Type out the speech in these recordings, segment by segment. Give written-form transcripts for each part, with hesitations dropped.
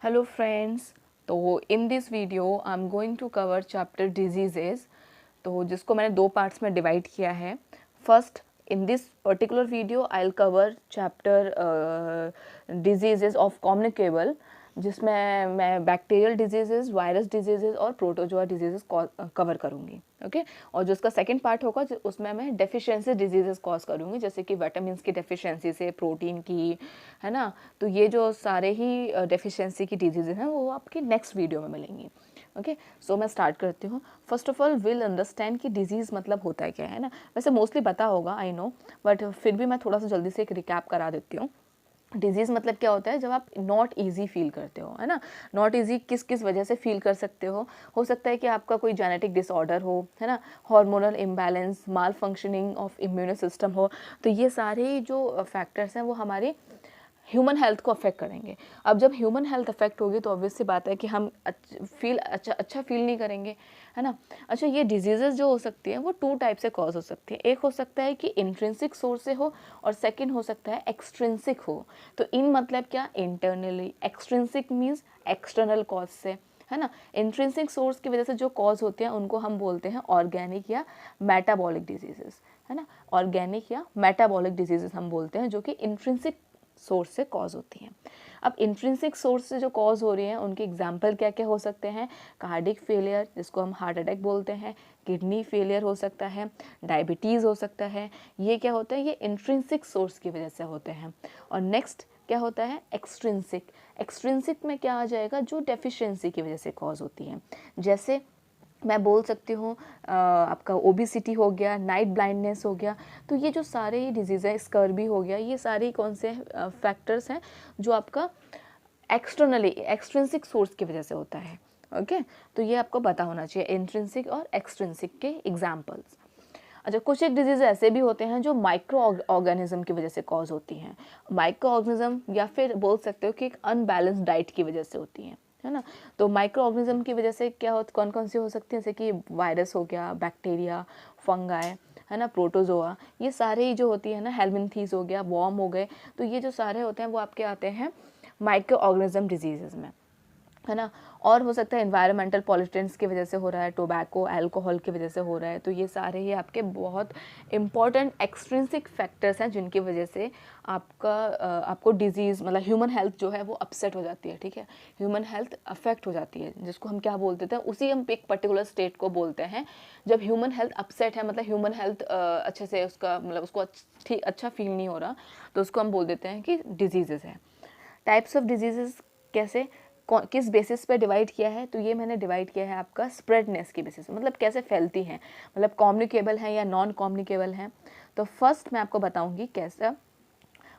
Hello friends, तो in this video I'm going to cover chapter diseases. तो जिसको मैंने दो पार्ट्स में डिवाइड किया है. First, in this particular video I'll cover chapter diseases of communicable, जिसमें मैं बैक्टीरियल डिजीजेस, वायरस डिजीजेस और प्रोटोजोआ डिजीजेस कवर करूँगी. ओके और जो उसका सेकंड पार्ट होगा उसमें मैं डेफिशिएंसी डिजीजेस कॉज करूँगी, जैसे कि विटामिन की डेफिशिएंसी से, प्रोटीन की, है ना. तो ये जो सारे ही डेफिशिएंसी की डिजीजेस हैं वो आपकी नेक्स्ट वीडियो में मिलेंगी. ओके सो मैं स्टार्ट करती हूँ. First of all will understand कि डिजीज़ मतलब होता है क्या, है ना. वैसे मोस्टली पता होगा, आई नो, बट फिर भी मैं थोड़ा सा जल्दी से एक रिकैप करा देती हूँ. डिजीज़ मतलब क्या होता है, जब आप नॉट ईजी फील करते हो, है ना. नॉट ईजी किस किस वजह से फील कर सकते हो सकता है कि आपका कोई जेनेटिक डिसऑर्डर हो, है ना, hormonal imbalance, mall functioning of immune system हो. तो ये सारे जो फैक्टर्स हैं वो हमारे ह्यूमन हेल्थ को अफेक्ट करेंगे. अब जब ह्यूमन हेल्थ अफेक्ट होगी तो ऑब्वियस सी बात है कि हम अच्छा फील नहीं करेंगे, है ना. अच्छा, ये डिजीजेस जो हो सकती हैं वो टू टाइप से कॉज हो सकती है. एक हो सकता है कि इंट्रिंसिक सोर्स से हो और सेकंड हो सकता है एक्सट्रिंसिक हो. तो इन मतलब क्या, internally. Extrinsic means external cause से, है ना. इंट्रिंसिक सोर्स की वजह से जो कॉज होते हैं उनको हम बोलते हैं ऑर्गेनिक या मेटाबॉलिक डिजीजेस, है ना. ऑर्गेनिक या मेटाबॉलिक डिजीजेस हम बोलते हैं जो कि इंट्रिंसिक सोर्स से कॉज होती हैं. अब इंट्रिंसिक सोर्स से जो कॉज हो रही हैं उनके एग्जाम्पल क्या क्या हो सकते हैं. कार्डिक फेलियर, जिसको हम हार्ट अटैक बोलते हैं, किडनी फेलियर हो सकता है, डायबिटीज़ हो सकता है. ये क्या होता है, ये इंट्रिंसिक सोर्स की वजह से होते हैं. और नेक्स्ट क्या होता है, एक्सट्रिंसिक. एक्सट्रिंसिक में क्या आ जाएगा, जो डेफिशिएंसी की वजह से कॉज होती हैं. जैसे मैं बोल सकती हूँ आपका ओबिसिटी हो गया, नाइट ब्लाइंडनेस हो गया. तो ये जो सारे ही डिजीज़ हैं, स्कर्बी हो गया, ये सारे कौन से फैक्टर्स हैं जो आपका एक्सटर्नली एक्सट्रिंसिक सोर्स की वजह से होता है. ओके तो ये आपको पता होना चाहिए इंट्रिंसिक और एक्सट्रिंसिक के एग्जाम्पल्स. अच्छा, कुछ एक डिजीज़ ऐसे भी होते हैं जो माइक्रो ऑर्गेनिज्म की वजह से कॉज होती हैं. माइक्रो ऑर्गेनिज्म या फिर बोल सकते हो कि एक अनबैलेंस डाइट की वजह से होती हैं, है ना. तो माइक्रो ऑर्गेनिज्म की वजह से क्या हो, कौन कौन सी हो सकती है, जैसे कि वायरस हो गया, बैक्टीरिया, फंगाई, है ना, प्रोटोजोआ. ये सारे ही जो होती है ना, हेलमिंथीज हो गया, वॉर्म हो गए. तो ये जो सारे होते हैं वो आपके आते हैं माइक्रो ऑर्गेनिज्म डिजीजेज में, है ना. और हो सकता है एनवायरमेंटल पॉल्यूटेंट्स की वजह से हो रहा है, टोबैको, अल्कोहल की वजह से हो रहा है. तो ये सारे ही आपके बहुत इंपॉर्टेंट एक्सट्रिंसिक फैक्टर्स हैं जिनकी वजह से आपको डिजीज़ मतलब ह्यूमन हेल्थ जो है वो अपसेट हो जाती है. ठीक है, ह्यूमन हेल्थ अफेक्ट हो जाती है, जिसको हम क्या बोलते थे, उसी हम एक पर्टिकुलर स्टेट को बोलते हैं जब ह्यूमन हेल्थ अपसेट है. मतलब ह्यूमन हेल्थ अच्छे से उसका मतलब उसको ठीक अच्छा फील नहीं हो रहा, तो उसको हम बोल देते हैं कि डिजीज़ेस है. टाइप्स ऑफ डिजीज़ेस कैसे, किस बेसिस पे डिवाइड किया है, तो ये मैंने डिवाइड किया है आपका स्प्रेडनेस की बेसिस, मतलब कैसे फैलती हैं, मतलब कम्युनिकेबल हैं या नॉन कम्युनिकेबल हैं. तो फर्स्ट मैं आपको बताऊंगी कैसा.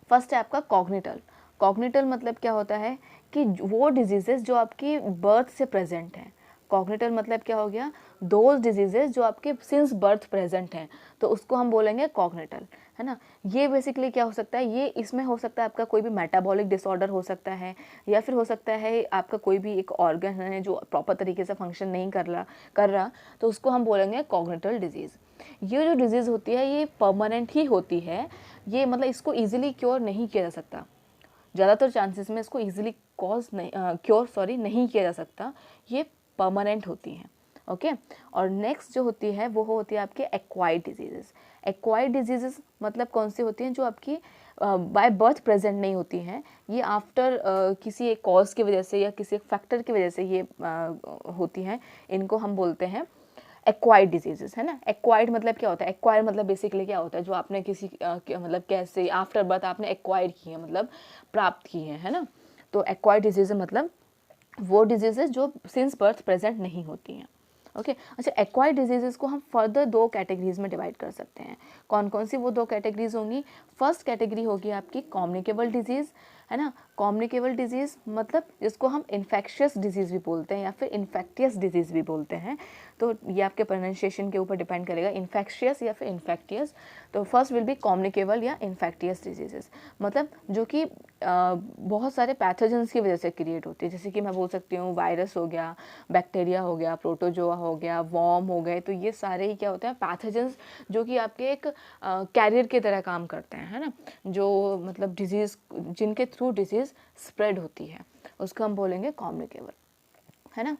फर्स्ट है आपका कॉग्निटल. कॉग्निटल मतलब क्या होता है कि वो डिजीजेस जो आपकी बर्थ से प्रेजेंट हैं. कॉग्निटल मतलब क्या हो गया, दोज डिजीजेस जो आपके सिंस बर्थ प्रेजेंट हैं, तो उसको हम बोलेंगे कॉग्निटल, है ना. ये बेसिकली क्या हो सकता है, ये इसमें हो सकता है आपका कोई भी मेटाबॉलिक डिसऑर्डर हो सकता है, या फिर हो सकता है आपका कोई भी एक ऑर्गन है जो प्रॉपर तरीके से फंक्शन नहीं कर रहा, तो उसको हम बोलेंगे कॉग्निटल डिजीज़. ये जो डिजीज़ होती है ये परमानेंट ही होती है. ये मतलब इसको ईजिली क्योर नहीं किया जा सकता, ज़्यादातर चांसेस में इसको ईजिली क्योर नहीं किया जा सकता. ये परमानेंट होती हैं. ओके और नेक्स्ट जो होती है वो होती है आपके एक्वायर्ड डिजीजेस. एक्वायर्ड डिजीजेस मतलब कौन सी होती हैं, जो आपकी बाय बर्थ प्रेजेंट नहीं होती हैं, ये आफ्टर किसी एक कॉज की वजह से या किसी एक फैक्टर की वजह से ये होती हैं. इनको हम बोलते हैं एक्वायर्ड डिजीजेस, है ना. एक्वायर्ड मतलब क्या होता है, एक्वायर मतलब बेसिकली क्या होता है, जो आपने किसी मतलब कैसे आफ्टर बर्थ आपने एक्वायर की है, मतलब प्राप्त की है ना. तो एक्वायर्ड डिजीज मतलब वो डिजीजेस जो सिंस बर्थ प्रेजेंट नहीं होती हैं. ओके अच्छा, एक्वायर्ड डिजीजेस को हम फर्दर दो कैटेगरीज में डिवाइड कर सकते हैं. कौन कौन सी वो दो कैटेगरीज होंगी. फर्स्ट कैटेगरी होगी आपकी कम्युनिकेबल डिजीज़, है ना. कम्युनिकेबल डिजीज़ मतलब जिसको हम इन्फेक्शियस डिजीज़ भी बोलते हैं या फिर इन्फेक्टियस डिजीज़ भी बोलते हैं. तो ये आपके प्रोनाउंसिएशन के ऊपर डिपेंड करेगा, इन्फेक्शियस या फिर इन्फेक्टियस. तो फर्स्ट विल बी कम्युनिकेबल या इन्फेक्टियस डिजीजेस, मतलब जो कि बहुत सारे पैथोजेंस की वजह से क्रिएट होती है. जैसे कि मैं बोल सकती हूँ वायरस हो गया, बैक्टीरिया हो गया, प्रोटोजोआ हो गया, वॉर्म हो गए. तो ये सारे ही क्या होते हैं, पैथोजेंस जो कि आपके एक कैरियर की तरह काम करते हैं, है ना, जो मतलब डिजीज़ जिनके थ्रू डिजीज़ स्प्रेड होती है. उसको हम बोलेंगे कम्युनिकेबल, है ना।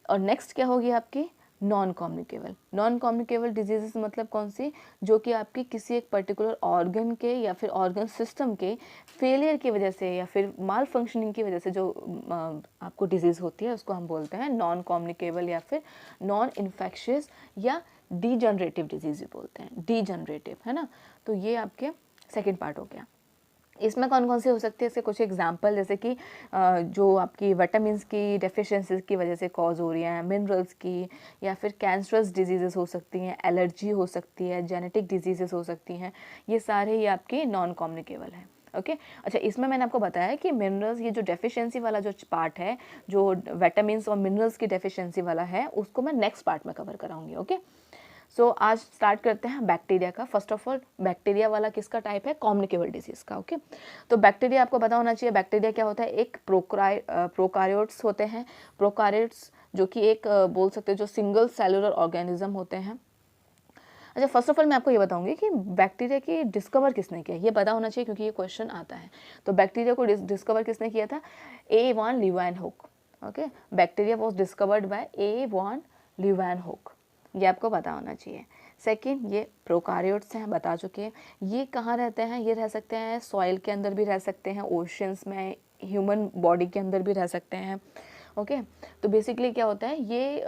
और नेक्स्ट क्या होगी आपकी non communicable. Non communicable diseases मतलब कौन सी, जो कि आपकी किसी एक पर्टिकुलर ऑर्गन के या फिर ऑर्गन सिस्टम के फेलियर की वजह से या फिर माल फंक्शनिंग की वजह से जो आपको डिजीज़ होती है उसको हम बोलते हैं नॉन कम्युनिकेबल या फिर नॉन इन्फेक्शियस या डीजनरेटिव डिजीज़ भी बोलते हैं, डीजनरेटिव, है ना। तो ये आपके सेकेंड पार्ट हो गया। इसमें कौन कौन सी हो सकती है, इसके कुछ एग्जांपल जैसे कि जो आपकी विटामिन्स की डेफिशिएंसीज की वजह से कॉज हो रही हैं, मिनरल्स की, या फिर कैंसरस डिजीजेस हो सकती हैं, एलर्जी हो सकती है, जेनेटिक डिजीजेस हो सकती हैं, ये सारे ही आपके नॉन कम्युनिकेबल हैं। ओके अच्छा, इसमें मैंने आपको बताया कि मिनरल्स, ये जो डेफिशिएंसी वाला जो पार्ट है, जो विटामिन्स और मिनरल्स की डेफिशिएंसी वाला है, उसको मैं नेक्स्ट पार्ट में कवर कराऊंगी। ओके सो आज स्टार्ट करते हैं बैक्टीरिया का। फर्स्ट ऑफ ऑल बैक्टीरिया वाला किसका टाइप है, कम्युनिकेबल डिजीज का। ओके तो बैक्टीरिया आपको पता होना चाहिए, बैक्टीरिया क्या होता है, एक प्रोकार्योट्स होते हैं। प्रोकार्योट्स जो कि एक बोल सकते हैं जो सिंगल सेलुलर ऑर्गेनिज्म होते हैं। अच्छा फर्स्ट ऑफ ऑल मैं आपको ये बताऊंगी कि बैक्टीरिया की डिस्कवर किसने किया, ये पता होना चाहिए क्योंकि ये क्वेश्चन आता है। तो बैक्टीरिया को डिस्कवर किसने किया था, A1 Leeuwenhoek. Okay bacteria was discovered by A1 Leeuwenhoek, ये आपको पता होना चाहिए। सेकंड ये प्रोकार्योट्स हैं, बता चुके हैं। ये कहाँ रहते हैं, ये रह सकते हैं सॉइल के अंदर भी रह सकते हैं, ओशंस में, ह्यूमन बॉडी के अंदर भी रह सकते हैं। ओके तो बेसिकली क्या होता है, ये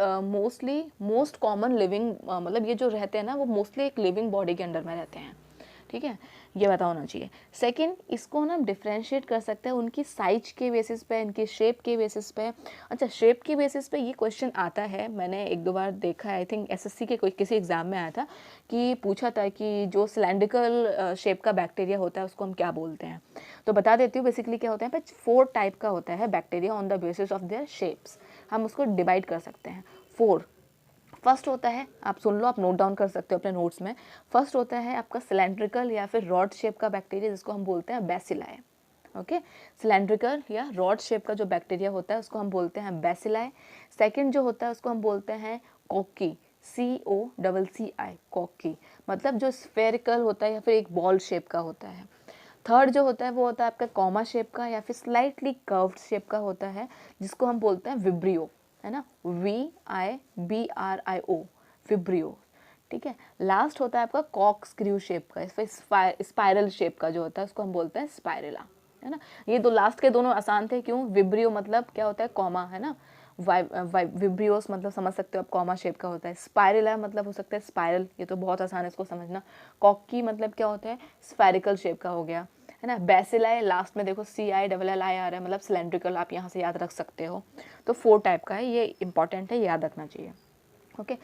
मोस्ट कॉमन लिविंग मतलब ये जो रहते हैं ना वो मोस्टली एक लिविंग बॉडी के अंडर में रहते हैं। ठीक है ये पता होना चाहिए। सेकंड इसको ना हम डिफ्रेंशिएट कर सकते हैं उनकी साइज के बेसिस पे, इनकी शेप के बेसिस पे। अच्छा शेप के बेसिस पे ये क्वेश्चन आता है, मैंने एक दो बार देखा है, आई थिंक एसएससी के कोई किसी एग्जाम में आया था कि पूछा था कि जो सिलेंड्रिकल शेप का बैक्टीरिया होता है उसको हम क्या बोलते हैं। तो बता देती हूँ बेसिकली क्या होता है, 4 टाइप का होता है bacteria on the basis of their shapes. हम उसको डिवाइड कर सकते हैं 4। फर्स्ट होता है, आप सुन लो, आप नोट डाउन कर सकते हो अपने नोट्स में। फर्स्ट होता है आपका सिलेंड्रिकल या फिर रॉड शेप का बैक्टीरिया जिसको हम बोलते हैं बैसिलाई। ओके सिलेंड्रिकल या रॉड शेप का जो बैक्टीरिया होता है उसको हम बोलते हैं बैसिलाई। सेकंड जो होता है उसको हम बोलते हैं कॉकी, COCCI, कॉकी, मतलब जो स्फेरिकल होता है या फिर एक बॉल शेप का होता है। थर्ड जो होता है वो होता है आपका कॉमा शेप का या फिर स्लाइटली कर्व्ड शेप का होता है जिसको हम बोलते हैं विब्रियो, है ना, VIBRIO, विब्रियो। ठीक है लास्ट होता है आपका कॉक स्क्रू शेप का, स्पाइरल शेप का जो होता है उसको हम बोलते हैं स्पाइरेला, है ना। ये दो लास्ट के दोनों आसान थे, क्यों, विब्रियो मतलब क्या होता है कॉमा, है ना, विब्रियोस मतलब समझ सकते हो आप कॉमा शेप का होता है, स्पाइरेला मतलब हो सकता है स्पाइरल, ये तो बहुत आसान है इसको समझना। कॉकी मतलब क्या होता है स्फेरिकल शेप का हो गया, है ना। बैसिलाई लास्ट में देखो CILLI आ रहा है, मतलब सिलेंड्रिकल, आप यहाँ से याद रख सकते हो। तो 4 टाइप का है, ये इंपॉर्टेंट है, याद रखना चाहिए। ओके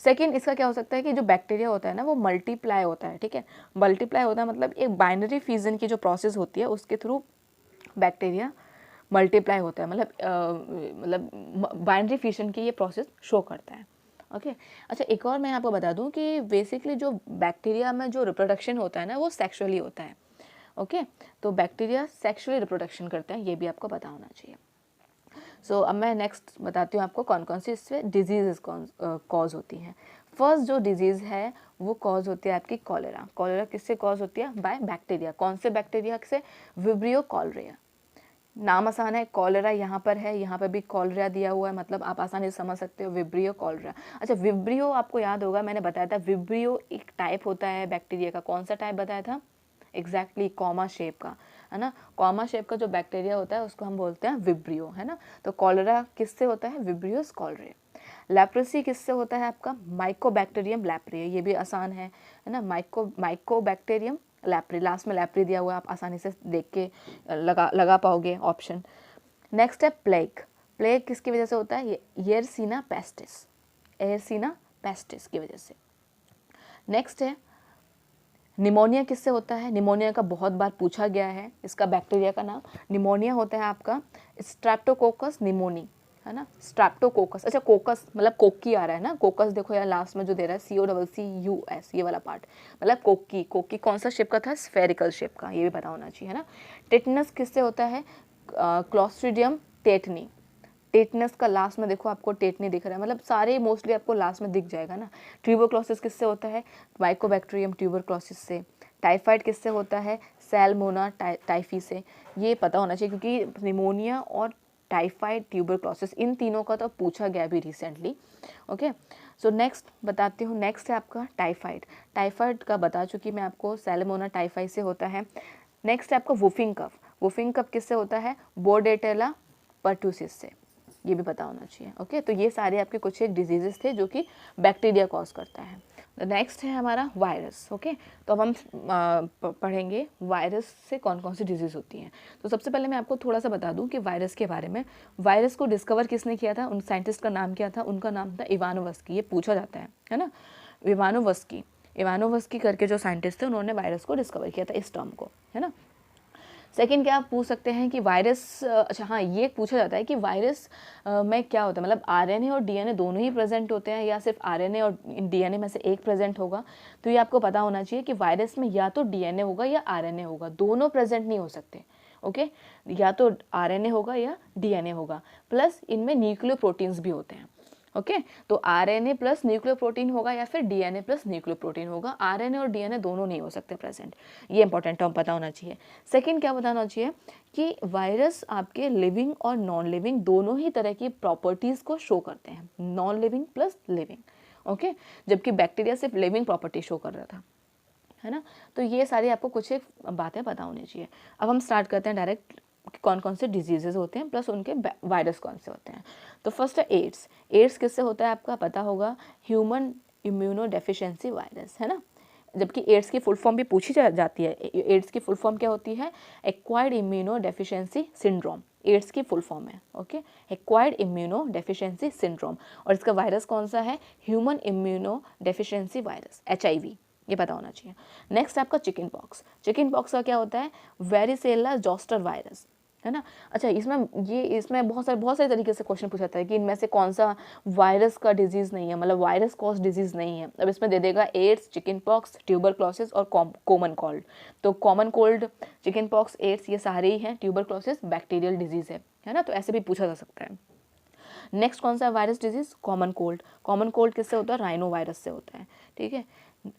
सेकंड इसका क्या हो सकता है कि जो बैक्टीरिया होता है ना वो मल्टीप्लाई होता है। ठीक है मल्टीप्लाई होता है मतलब एक बाइनरी फ्यूजन की जो प्रोसेस होती है उसके थ्रू बैक्टीरिया मल्टीप्लाई होता है, मतलब बाइनरी फ्यूजन की ये प्रोसेस शो करता है। ओके अच्छा एक और मैं आपको बता दूं कि बेसिकली जो बैक्टीरिया में जो रिप्रोडक्शन होता है ना वो सेक्सुअली होता है। ओके तो बैक्टीरिया सेक्सुअली रिप्रोडक्शन करते हैं, ये भी आपको पता होना चाहिए। सो अब मैं नेक्स्ट बताती हूँ आपको कौन कौन सी इससे डिजीज़ कॉज होती हैं। फर्स्ट जो डिजीज़ है वो कॉज होती है आपकी कॉलेरा। कॉलेरा किससे कॉज होती है, बाय बैक्टीरिया। कौन से बैक्टीरिया से, विब्रियो कॉलरिया। नाम आसान है, कॉलेरा यहाँ पर है, यहाँ पर भी कॉलरिया दिया हुआ है, मतलब आप आसानी से समझ सकते हो विब्रियो कॉलरिया। अच्छा विब्रियो आपको याद होगा मैंने बताया था, विब्रियो एक टाइप होता है बैक्टीरिया का, कौन सा टाइप बताया था, एग्जैक्टली कॉमा शेप का, है ना। कॉमा शेप का जो बैक्टीरिया होता है उसको हम बोलते हैं विब्रियो, है ना। तो कॉलरा किससे होता है, विब्रियोस कॉलरिया। लेप्रेसी किससे होता है आपका, माइकोबैक्टीरियम लैप्री, ये भी आसान है ना, माइकोबैक्टीरियम लैप्री, लास्ट में लैप्री दिया हुआ है, आप आसानी से देख के लगा पाओगे ऑप्शन। नेक्स्ट है प्लेग। प्लेग किसकी वजह से होता है, येरसीना पेस्टिस, एयरसीना पेस्टिस की वजह से। नेक्स्ट है निमोनिया, किससे होता है, निमोनिया का बहुत बार पूछा गया है, इसका बैक्टीरिया का नाम निमोनिया होता है आपका स्ट्रेप्टोकोकस निमोनी, है ना, स्ट्रेप्टोकोकस। अच्छा कोकस मतलब कोकी आ रहा है ना, कोकस देखो यार लास्ट में जो दे रहा है COCCUS, ये वाला पार्ट मतलब कोकी। कोकी कौन सा शेप का था, स्फेरिकल शेप का, ये भी पता होना चाहिए, है ना। टेटनस किससे होता है, क्लोस्ट्रीडियम टेटनी। टेटनस का लास्ट में देखो आपको टेटनी दिख रहा है, मतलब सारे मोस्टली आपको लास्ट में दिख जाएगा ना। ट्यूबरक्लोसिस किससे होता है, माइकोबैक्टीरियम ट्यूबरक्लोसिस से। टाइफाइड किससे होता है, सैल्मोना टाइफी से। ये पता होना चाहिए क्योंकि निमोनिया और टाइफाइड, ट्यूबरक्लोसिस, इन तीनों का तो पूछा गया भी रिसेंटली। ओके, सो नेक्स्ट बताती हूँ। नेक्स्ट है आपका टाइफाइड। टाइफाइड का बता चुकी मैं आपको, सैल्मोना टाइफाई से होता है। नेक्स्ट है आपका वुफिंग कफ। वुफिंग कफ किससे होता है? बोर्डेटेला पर्टुसिस से, ये भी पता होना चाहिए। ओके, तो ये सारे आपके कुछ एक डिजीजेस थे जो कि बैक्टीरिया कॉज करता है। नेक्स्ट है हमारा वायरस। ओके, तो अब हम पढ़ेंगे वायरस से कौन कौन सी डिजीज़ होती हैं। तो सबसे पहले मैं आपको थोड़ा सा बता दूं कि वायरस के बारे में। वायरस को डिस्कवर किसने किया था? उन साइंटिस्ट का नाम क्या था? उनका नाम था इवानोवस्की। ये पूछा जाता है ना, इवानोवस्की। इवानोवस्की करके जो साइंटिस्ट थे उन्होंने वायरस को डिस्कवर किया था, इस टर्म को, है ना। सेकेंड क्या आप पूछ सकते हैं कि वायरस, अच्छा हाँ, ये पूछा जाता है कि वायरस में क्या होता है, मतलब आरएनए और डीएनए दोनों ही प्रेजेंट होते हैं या सिर्फ आरएनए और डीएनए में से एक प्रेजेंट होगा। तो ये आपको पता होना चाहिए कि वायरस में या तो डीएनए होगा या आरएनए होगा, दोनों प्रेजेंट नहीं हो सकते। ओके, या तो आरएनए होगा या डीएनए होगा, प्लस इनमें न्यूक्लियोप्रोटीन्स भी होते हैं। ओके, तो आरएनए प्लस न्यूक्लियोप्रोटीन होगा या फिर डीएनए प्लस न्यूक्लियोप्रोटीन होगा। आरएनए और डीएनए दोनों नहीं हो सकते प्रेजेंट, ये इंपॉर्टेंट टर्म पता होना चाहिए। सेकंड क्या बताना चाहिए कि वायरस आपके लिविंग और नॉन लिविंग दोनों ही तरह की प्रॉपर्टीज को शो करते हैं, non living plus living. Okay, जबकि बैक्टीरिया सिर्फ लिविंग प्रॉपर्टी शो कर रहा था, है ना। तो ये सारी आपको कुछ एक बातें पता होनी चाहिए। अब हम स्टार्ट करते हैं डायरेक्ट कौन कौन से डिजीजेज होते हैं प्लस उनके वायरस कौन से होते हैं। तो फर्स्ट है एड्स। एड्स किससे होता है आपका पता होगा, ह्यूमन इम्यूनो डेफिशिएंसी वायरस, है ना। जबकि एड्स की फुल फॉर्म भी पूछी जाती है। एड्स की फुल फॉर्म क्या होती है? Acquired immunodeficiency syndrome, AIDS की फुल फॉर्म है। Okay, acquired immunodeficiency syndrome, और इसका वायरस कौन सा है? Human immunodeficiency virus, HIV, ये पता होना चाहिए। नेक्स्ट आपका चिकन पॉक्स। चिकन पॉक्स का क्या होता है? वेरिसेला जोस्टर वायरस, है ना। अच्छा, इसमें बहुत सारे तरीके से क्वेश्चन पूछा जाता है कि इनमें से कौन सा वायरस का डिजीज़ नहीं है, मतलब वायरस कॉज डिजीज़ नहीं है। अब इसमें दे देगा एड्स, चिकन पॉक्स, ट्यूबरक्लोसिस और कॉमन कोल्ड। तो common cold, chickenpox, AIDS, ये सारे ही हैं। ट्यूबरक्लोसिस बैक्टीरियल डिजीज़ है ना, तो ऐसे भी पूछा जा सकता है। नेक्स्ट कौन सा virus disease? Common cold. Common cold किससे होता है? राइनो वायरस से होता है, ठीक है।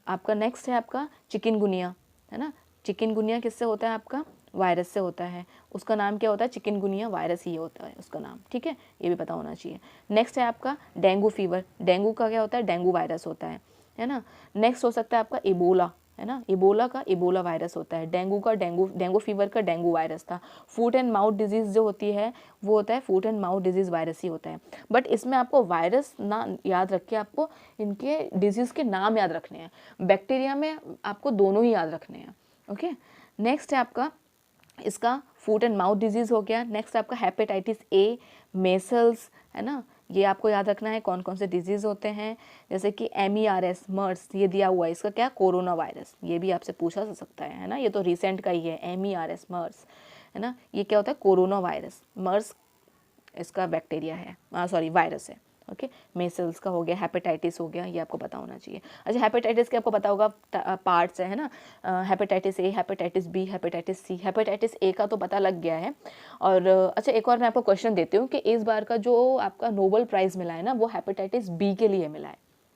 आपका नेक्स्ट है आपका चिकनगुनिया, है ना। चिकनगुनिया किससे होता है? आपका वायरस से होता है। उसका नाम क्या होता है? चिकनगुनिया वायरस ही होता है उसका नाम, ठीक है, ये भी पता होना चाहिए। नेक्स्ट है आपका डेंगू फीवर। डेंगू का क्या होता है? डेंगू वायरस होता है ना। नेक्स्ट हो सकता है आपका इबोला, है ना। इबोला का इबोला वायरस होता है। डेंगू का डेंगू फीवर का डेंगू वायरस था। फूट एंड माउथ डिजीज़ जो होती है वो होता है foot and mouth disease virus ही होता है। बट इसमें आपको वायरस ना याद रख के आपको इनके डिजीज़ के नाम याद रखने हैं। बैक्टीरिया में आपको दोनों ही याद रखने हैं। ओके, नेक्स्ट है आपका इसका फूट एंड माउथ डिजीज़ हो गया। नेक्स्ट आपका हेपेटाइटिस ए, मेसल्स, है ना, ये आपको याद रखना है कौन कौन से डिजीज़ होते हैं। जैसे कि MERS, मर्स, ये दिया हुआ है, इसका क्या? कोरोना वायरस, ये भी आपसे पूछा जा सकता है ना। ये तो रिसेंट का ही है, MERS, मर्स, है ना। ये क्या होता है? Corona virus. मर्स इसका बैक्टीरिया है, सॉरी वायरस है। ओके, मेसल्स का हो गया, हेपेटाइटिस हो गया, ये आपको पता होना चाहिए। अच्छा, हेपेटाइटिस के आपको पता होगा पार्ट्स है ना, hepatitis A, hepatitis B, hepatitis C. Hepatitis A का तो पता लग गया है। और अच्छा, एक और मैं आपको क्वेश्चन देती हूँ कि इस बार का जो आपका नोबेल प्राइज़ मिला है ना, वो हेपेटाइटिस बी के लिए मिला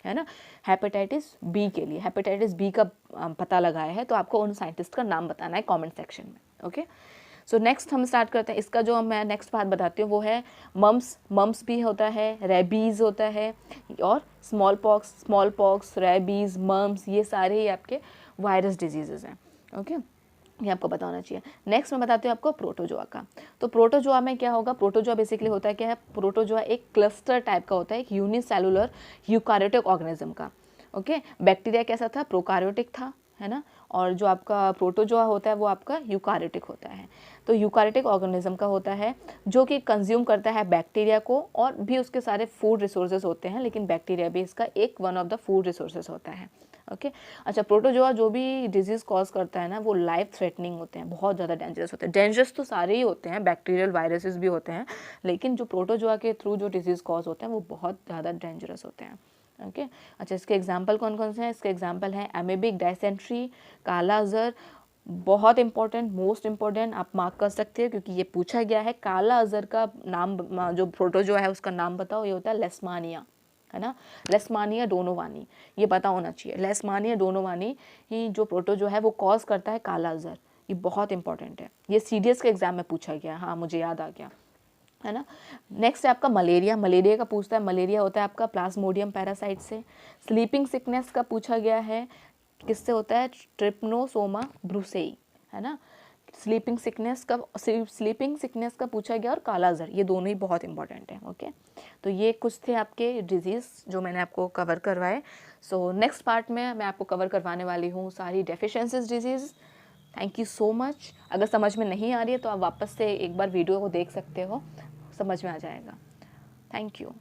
है ना। हेपेटाइटिस बी के लिए, हेपेटाइटिस बी का पता लगाया है, तो आपको उन साइंटिस्ट का नाम बताना है कॉमेंट सेक्शन में। ओके, सो नेक्स्ट हम स्टार्ट करते हैं। इसका जो मैं नेक्स्ट बात बताती हूँ वो है मम्स। मम्स भी होता है, रेबीज़ होता है, और स्मॉल पॉक्स, रेबीज़, मम्स, ये सारे ही आपके वायरस डिजीज़ेज़ हैं। ओके, ये आपको पता होना चाहिए। नेक्स्ट मैं बताती हूँ आपको प्रोटोजोआ का। तो प्रोटोजोआ में क्या होगा? प्रोटोजोआ बेसिकली होता है क्या है? प्रोटोजोआ एक क्लस्टर टाइप का होता है, एक यूनिसेलुलर यूकारियोटिक ऑर्गेनिज्म का। ओके, बैक्टीरिया कैसा था? प्रोकारियोटिक था, है ना। और जो आपका प्रोटोजोआ होता है वो आपका यूकारियोटिक होता है। तो यूकारियोटिक ऑर्गेनिज्म का होता है जो कि कंज्यूम करता है बैक्टीरिया को, और भी उसके सारे फूड रिसोर्सेज होते हैं, लेकिन बैक्टीरिया भी इसका एक one of the food resources होता है। ओके, अच्छा, प्रोटोजोआ जो भी डिजीज़ कॉज करता है ना, वो लाइफ थ्रेटनिंग होते हैं, बहुत ज़्यादा डेंजरस होते हैं। डेंजरस तो सारे ही होते हैं, बैक्टीरियल वायरसेस भी होते हैं, लेकिन जो प्रोटोजोआ के थ्रू जो डिजीज़ कॉज होते हैं वो बहुत ज़्यादा डेंजरस होते हैं। ओके, अच्छा, इसके एग्जाम्पल कौन कौन से हैं? इसके एग्जाम्पल हैं एमीबिक डायसेंट्री, काला अज़र, बहुत इंपॉर्टेंट, मोस्ट इंपॉर्टेंट, आप मार्क कर सकते हैं क्योंकि ये पूछा गया है। काला अज़र का नाम, जो प्रोटोजोआ है उसका नाम बताओ। ये होता है लेशमानिया, है ना, लेशमानिया डोनोवानी, ये पता होना चाहिए। लेशमानिया डोनोवानी ही जो प्रोटोजोआ है वो कॉज करता है काला अज़र, ये बहुत इंपॉर्टेंट है। ये CDS के एग्जाम में पूछा गया, हाँ मुझे याद आ गया। है ना। नेक्स्ट है आपका मलेरिया। मलेरिया का पूछता है, मलेरिया होता है आपका प्लाज्मोडियम पैरासाइट से। स्लीपिंग सिकनेस का पूछा गया है, किससे होता है, ट्रिप्नोसोमा ब्रुसेई, है ना। स्लीपिंग सिकनेस का पूछा गया, और काला ज़र, ये दोनों ही बहुत इंपॉर्टेंट है। ओके, तो ये कुछ थे आपके डिजीज़ जो मैंने आपको कवर करवाए। सो नेक्स्ट पार्ट में मैं आपको कवर करवाने वाली हूँ सारी deficiencies disease. Thank you so much. अगर समझ में नहीं आ रही है तो आप वापस से एक बार वीडियो को देख सकते हो, समझ में आ जाएगा। Thank you.